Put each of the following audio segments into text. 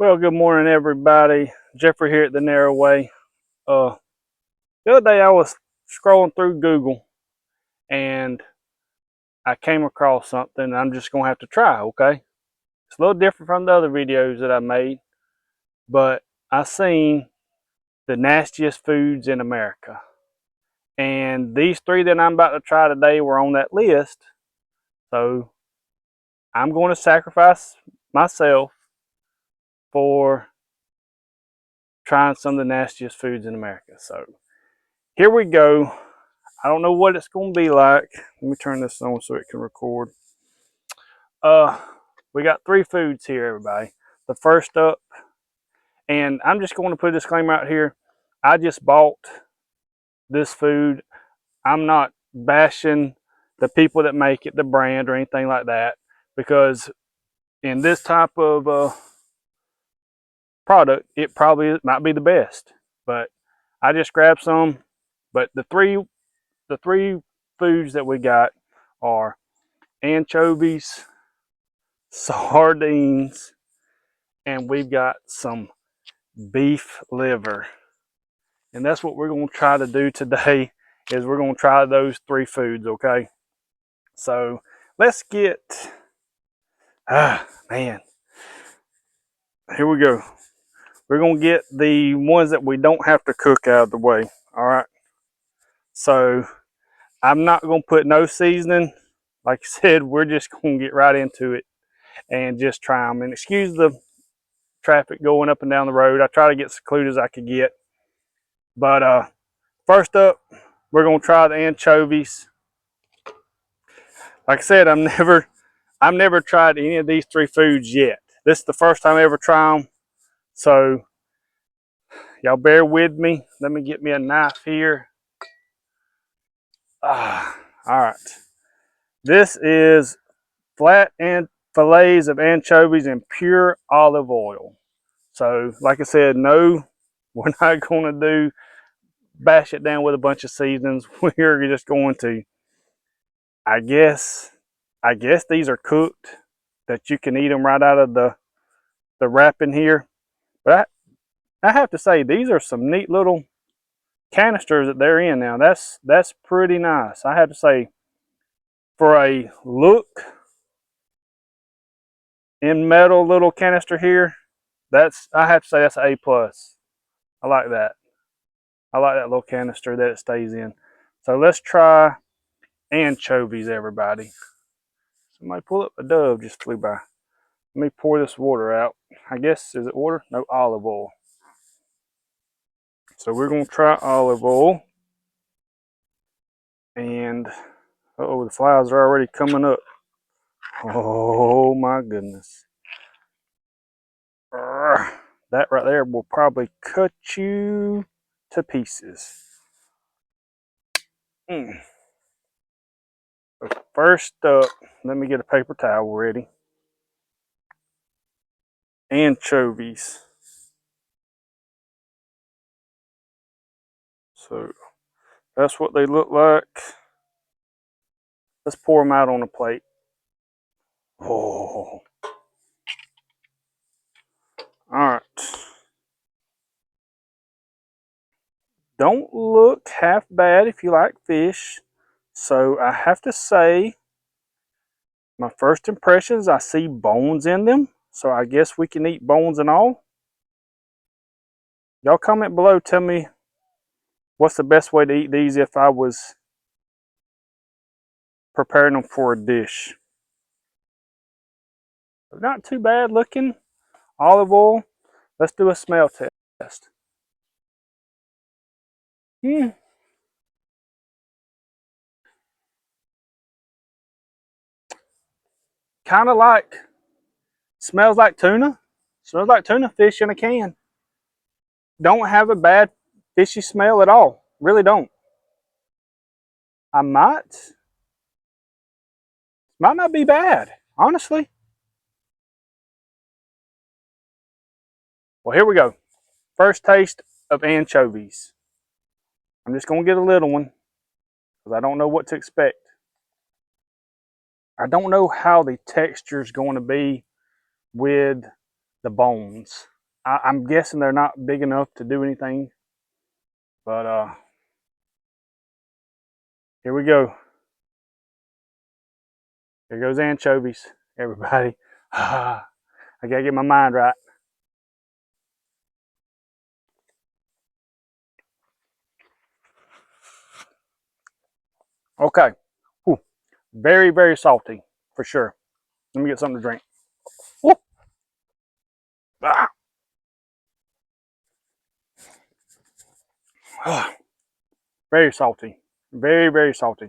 Well, good morning, everybody. Jeffrey here at the Narrow Way. The other day I was scrolling through Google and I came across something I'm just going to have to try, okay? It's a little different from the other videos that I made, but I seen the nastiest foods in America. And these three that I'm about to try today were on that list. So I'm going to sacrifice myself for trying some of the nastiest foods in America. So here we go. I don't know what it's going to be like. Let me turn this on so it can record. Uh, we got three foods here, everybody. The first up, and I'm just going to put a disclaimer out here. I just bought this food. I'm not bashing the people that make it, the brand, or anything like that, because in this type of product, it probably might be the best. But I just grabbed some. But the three foods that we got are anchovies, sardines, and we've got some beef liver. And that's what we're going to try to do today is we're going to try those three foods, okay? So let's get, man, here we go. We're going to get the ones that we don't have to cook out of the way, all right? So I'm not going to put no seasoning. Like I said, we're just going to get right into it and just try them. And excuse the traffic going up and down the road. I try to get secluded as I could get. But first up, we're gonna try the anchovies. Like I said, I've never tried any of these three foods yet. This is the first time I ever try them. So y'all bear with me. Let me get me a knife here. All right. This is flat and fillets of anchovies in pure olive oil. So like I said, no, we're not gonna do bash it down with a bunch of seasonings. We're just going to, I guess these are cooked, that you can eat them right out of the wrapping here. But I have to say, these are some neat little canisters that they're in now. That's pretty nice. I have to say, for a look in metal little canister here, I have to say that's an A plus. I like that. I like that little canister that it stays in. So let's try anchovies, everybody. Somebody pull up, a dove just flew by. Let me pour this water out. I guess, is it water? No, olive oil. So we're going to try olive oil. And, uh-oh, the flies are already coming up. Oh my goodness. That right there will probably cut you to pieces. So first up, let me get a paper towel ready. Anchovies. So that's what they look like. Let's pour them out on a plate. Oh. Alright. Don't look half bad if you like fish. So I have to say, my first impressions, I see bones in them. So I guess we can eat bones and all. Y'all comment below, tell me what's the best way to eat these if I was preparing them for a dish. Not too bad looking. Olive oil. Let's do a smell test. Kind of like, smells like tuna. Smells like tuna fish in a can. Don't have a bad fishy smell at all. Really don't. I might not be bad, honestly. Well, here we go. First taste of anchovies. I'm just going to get a little one because I don't know what to expect. I don't know how the texture is going to be with the bones. I'm guessing they're not big enough to do anything, but here we go. Here goes anchovies, everybody. I gotta get my mind right. Okay. Whew. Very, very salty, for sure. Let me get something to drink. Whew. Ah. Ah. Very salty. Very, very salty.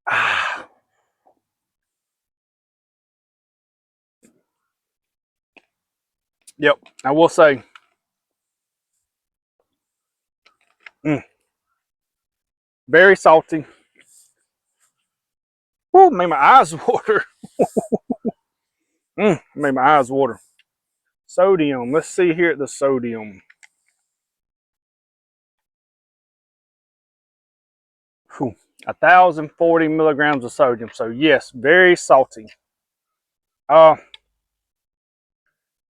Ah. Yep, I will say, mm, very salty. Woo, made my eyes water. Made my eyes water. Sodium. Let's see here at the sodium. 1,040 milligrams of sodium. So yes, very salty. Uh,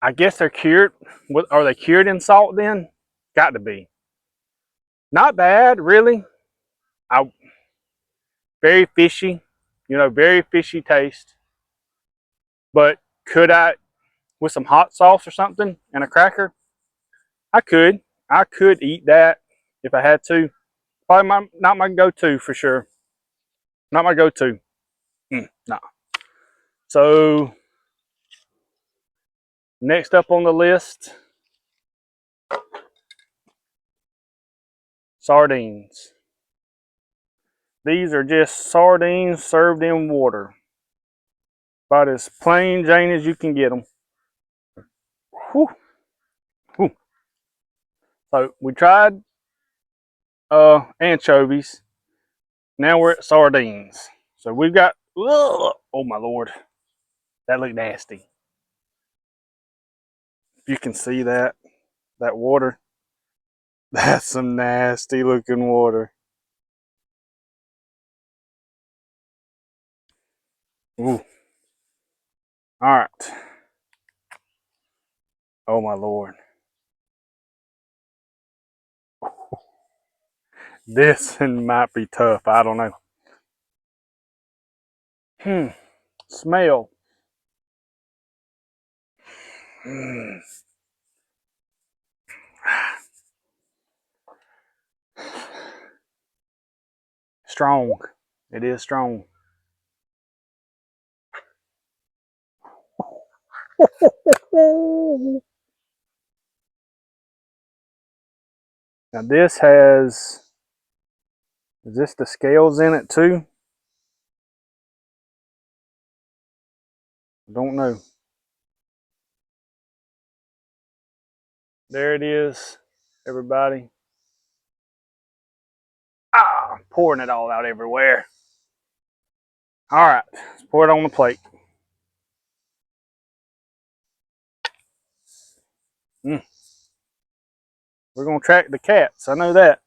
I guess they're cured. What are they cured in salt then? Got to be. Not bad, really. I very fishy. Very fishy taste. But could I, with some hot sauce or something and a cracker? I could. I could eat that if I had to. Probably not my go-to for sure. Not my go-to. Nah. So next up on the list, sardines. These are just sardines served in water. About as plain Jane as you can get them. Whew. Whew. So we tried anchovies. Now we're at sardines. So we've got, ugh, oh my lord, that looked nasty. If you can see that water, that's some nasty looking water. Ooh. All right. Oh my lord. This might be tough. I don't know. Smell. Mm. Strong. It is strong. Now this has, is this the scales in it too? Don't know. There it is, everybody. Pouring it all out everywhere. All right, let's pour it on the plate. Mm. We're gonna track the cats. I know that.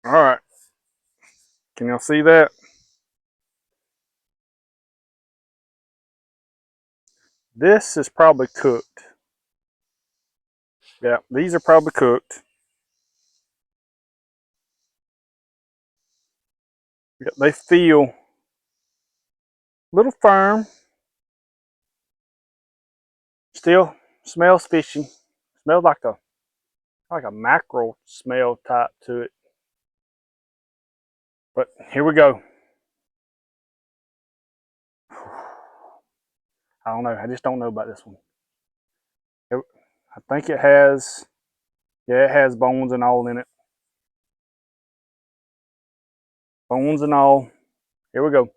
All right. Can y'all see that? This is probably cooked. Yeah, these are probably cooked. They feel a little firm. Still smells fishy. Smells like a mackerel smell type to it. But here we go. I don't know. I just don't know about this one. I think it has, yeah, it has bones and all in it. Bones and all. Here we go.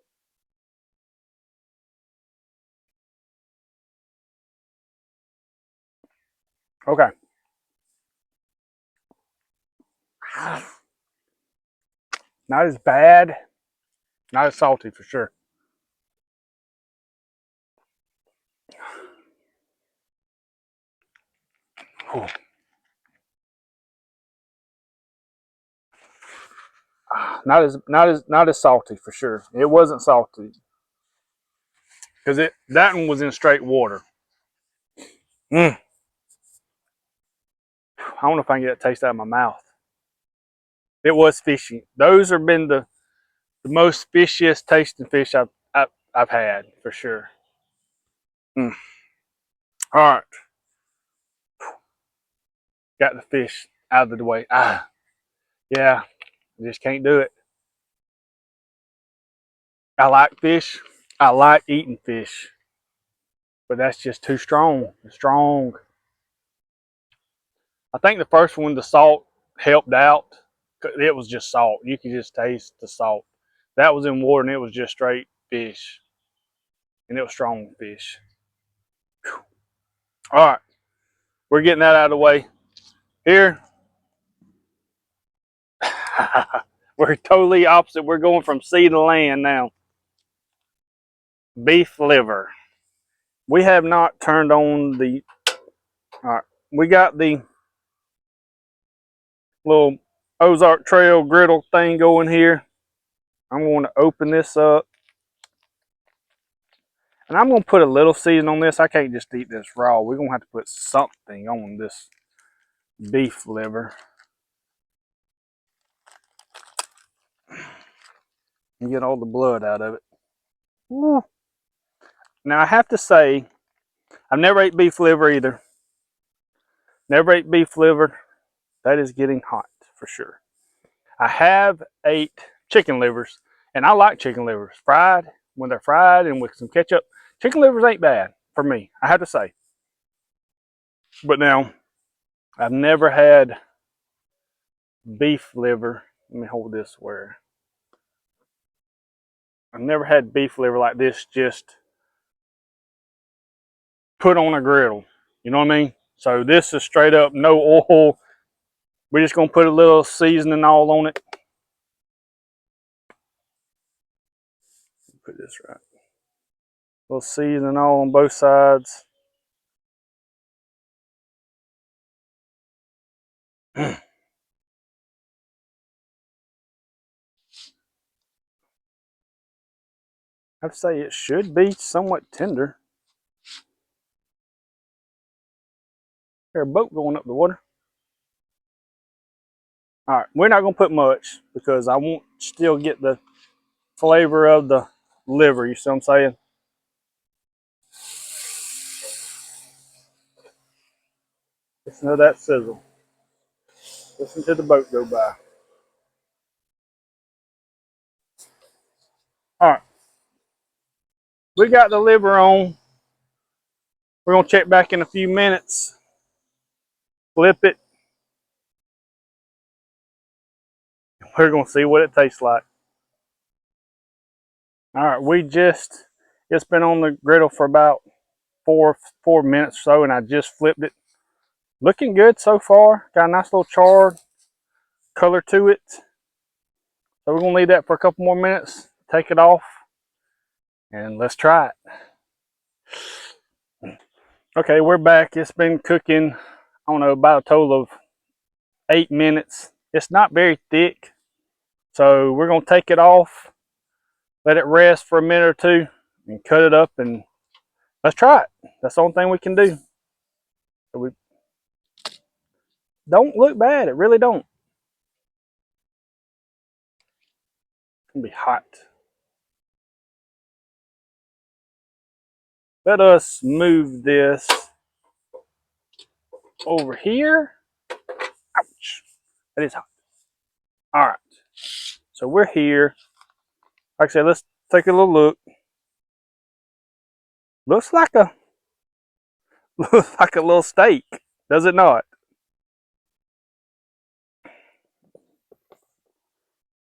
Okay. Not as bad. Not as salty for sure. Whew. not as salty for sure. It wasn't salty because that one was in straight water. Mm. I don't know if I can get that taste out of my mouth. It was fishy. Those have been the most fishiest tasting fish I've had for sure. Mm. All right, got the fish out of the way. Yeah, just can't do it. I like fish. I like eating fish, but that's just too strong. Strong. I think the first one, the salt helped out. It was just salt. You could just taste the salt. That was in water, and it was just straight fish, and it was strong fish. Whew. All right, we're getting that out of the way. Here, we're totally opposite. We're going from sea to land now. Beef liver. We have not turned on the. All right, we got the little Ozark Trail griddle thing going here. I'm going to open this up. And I'm going to put a little season on this. I can't just eat this raw. We're going to have to put something on this beef liver. And get all the blood out of it. Woo. Now I have to say, I've never ate beef liver either. Never ate beef liver. That is getting hot for sure. I have ate chicken livers. And I like chicken livers. Fried, when they're fried and with some ketchup. Chicken livers ain't bad for me, I have to say. But now, I've never had beef liver. Let me hold this where. I've never had beef liver like this just put on a griddle. You know what I mean? So this is straight up no oil. We're just gonna put a little seasoning all on it. Put this right. A little seasoning all on both sides. I have to say it should be somewhat tender. There's a boat going up the water. All right, we're not gonna put much because I want to still get the flavor of the liver. You see what I'm saying? Listen to that sizzle. Listen to the boat go by. All right, we got the liver on. We're gonna check back in a few minutes. Flip it. We're gonna see what it tastes like. All right, it's been on the griddle for about four minutes or so, and I just flipped it. Looking good so far. Got a nice little charred color to it. So we're gonna leave that for a couple more minutes. Take it off, and let's try it. Okay, we're back. It's been cooking, I don't know, about a total of 8 minutes. It's not very thick, so we're gonna take it off, let it rest for a minute or two, and cut it up, and let's try it. That's the only thing we can do. So we don't look bad. It really don't. It's gonna be hot. Let us move this over here. Ouch. That is hot. All right. So we're here. Like I said, let's take a little look. Looks like a looks like a little steak, does it not?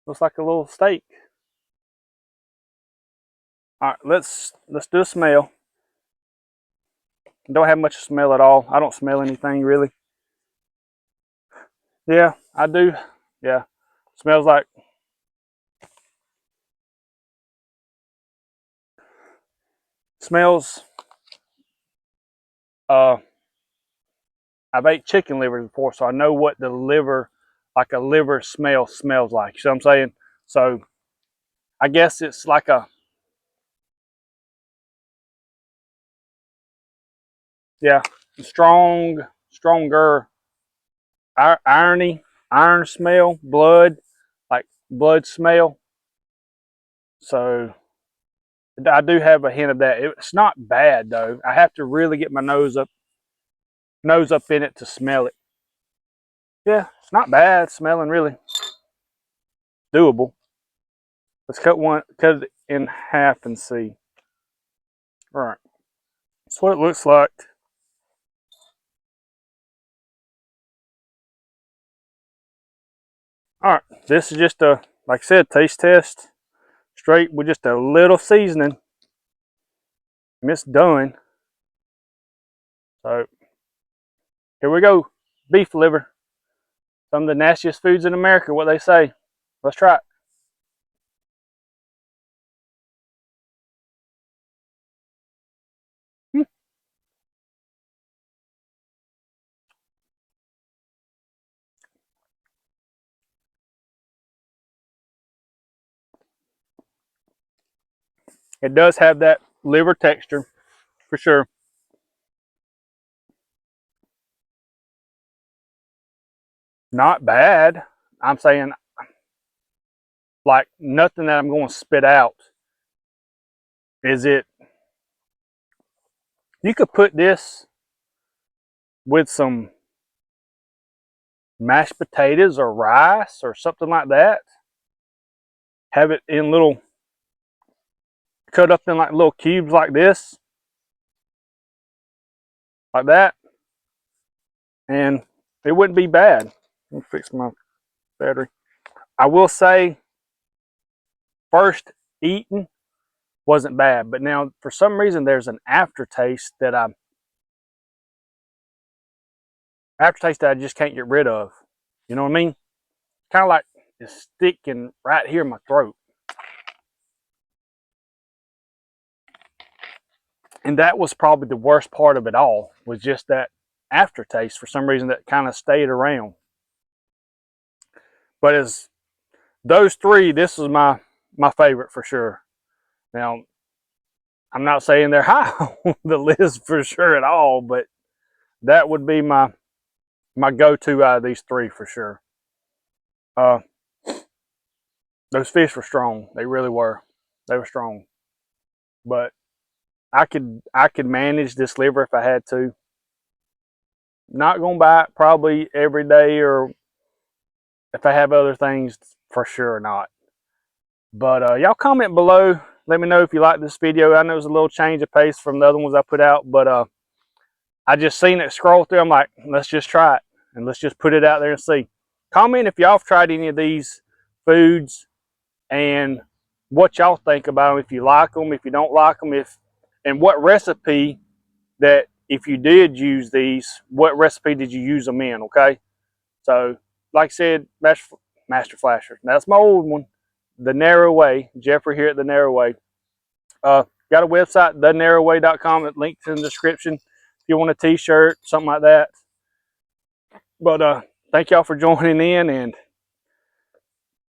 Looks like a little steak. All right, let's do a smell. Don't have much smell at all. I don't smell anything really. Yeah, I do. Yeah, smells like smells. Uh, I've ate chicken liver before, so I know what the liver, like a liver smell, smells like. You know what I'm saying? So I guess it's like a, yeah, stronger iron smell, blood, like blood smell. So I do have a hint of that. It's not bad though. I have to really get my nose up in it to smell it. Yeah, it's not bad smelling, really doable. Let's cut it in half and see. All right, that's what it looks like. All right, this is just a, like I said, taste test, straight with just a little seasoning, and it's done. So here we go, beef liver. Some of the nastiest foods in America, what they say. Let's try it. Hmm. It does have that liver texture, for sure. Not bad. I'm saying, like, nothing that I'm going to spit out. Is it, you could put this with some mashed potatoes or rice or something like that. Have it in little, cut up in like little cubes like this, like that, and it wouldn't be bad. Let me fix my battery. I will say, first eating wasn't bad, but now for some reason there's an aftertaste that I just can't get rid of. You know what I mean? Kind of like it's sticking right here in my throat. And that was probably the worst part of it all, was just that aftertaste for some reason that kind of stayed around. But as those three, this is my favorite for sure. Now, I'm not saying they're high on the list for sure at all, but that would be my go-to out of these three for sure. Uh, those fish were strong. They really were. They were strong. But I could manage this liver if I had to. Not gonna buy it probably every day, or if I have other things, for sure not. But y'all comment below. Let me know if you like this video. I know it's a little change of pace from the other ones I put out, but I just seen it scroll through. I'm like, let's just try it and let's just put it out there and see. Comment if y'all have tried any of these foods and what y'all think about them. If you like them, if you don't like them, and what recipe that, if you did use these, what recipe did you use them in? Okay, so like I said, Master Flasher. That's my old one, The Narrow Way. Jeffrey here at The Narrow Way. Got a website, thenarrowway.com. Linked in the description if you want a t-shirt, something like that. But thank y'all for joining in, and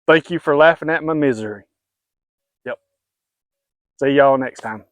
thank you for laughing at my misery. Yep. See y'all next time.